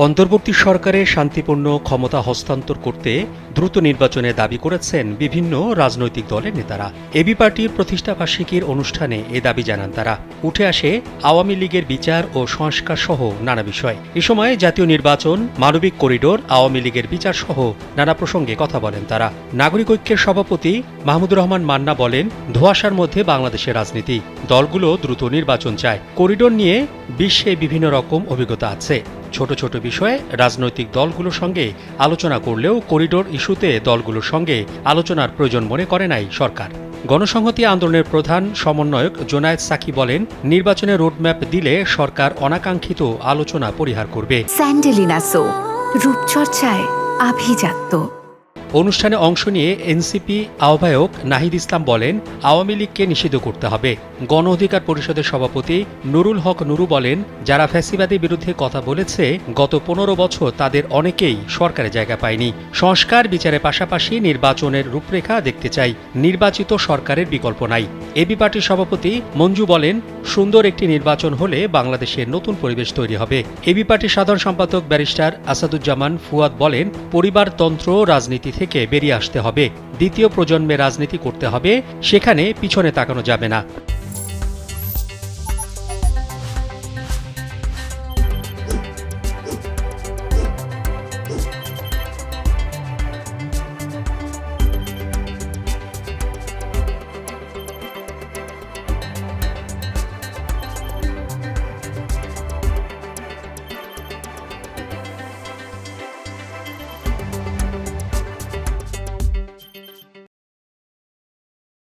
অন্তর্বর্তী সরকারের শান্তিপূর্ণ ক্ষমতা হস্তান্তর করতে দ্রুত নির্বাচনের দাবি করেছেন বিভিন্ন রাজনৈতিক দলের নেতারা। এবি পার্টির প্রতিষ্ঠাবার্ষিকীর অনুষ্ঠানে এ দাবি জানান তারা। উঠে আসে আওয়ামী লীগের বিচার ও সংস্কার সহ নানা বিষয়। এ সময় জাতীয় নির্বাচন, মানবিক করিডোর, আওয়ামী লীগের বিচার সহ নানা প্রসঙ্গে কথা বলেন তারা। নাগরিক ঐক্যের সভাপতি মাহমুদুর রহমান মান্না বলেন, ধোঁয়াশার মধ্যে বাংলাদেশের রাজনীতি, দলগুলো দ্রুত নির্বাচন চায়। করিডোর নিয়ে বিশ্বে বিভিন্ন রকম অভিজ্ঞতা আছে। ছোট ছোট বিষয়ে রাজনৈতিক দলগুলোর সঙ্গে আলোচনা করলেও করিডোর ইস্যুতে দলগুলোর সঙ্গে আলোচনার প্রয়োজন মনে করে নাই সরকার। গণসংহতি আন্দোলনের প্রধান সমন্বয়ক জোনায়েদ সাকি বলেন, নির্বাচনে রোডম্যাপ দিলে সরকার অনাকাঙ্ক্ষিত আলোচনা পরিহার করবে। স্যান্ডেলিনা সো, রূপচর্চায় আভিজাত্য। অনুষ্ঠানে অংশ নিয়ে এনসিপি আহ্বায়ক নাহিদ ইসলাম বলেন, আওয়ামী লীগকে নিষিদ্ধ করতে হবে। গণ অধিকার পরিষদের সভাপতি নুরুল হক নুরু বলেন, যারা ফ্যাসিবাদের বিরুদ্ধে কথা বলেছে গত 15 বছর তাদের অনেকেই সরকারে জায়গা পায়নি। সংস্কার বিচারের পাশাপাশি নির্বাচনের রূপরেখা দেখতে চাই। নির্বাচিত সরকারের বিকল্প নাই। এবি পার্টির সভাপতি মঞ্জু বলেন, সুন্দর একটি নির্বাচন হলে বাংলাদেশের নতুন পরিবেশ তৈরি হবে। এবি পার্টির সাধারণ সম্পাদক ব্যারিস্টার আসাদুজ্জামান ফুয়াদ বলেন, পরিবারতন্ত্র রাজনীতি থেকে বেরিয়ে আসতে হবে। দ্বিতীয় প্রজন্মে রাজনীতি করতে হবে, সেখানে পিছনে তাকানো যাবে না।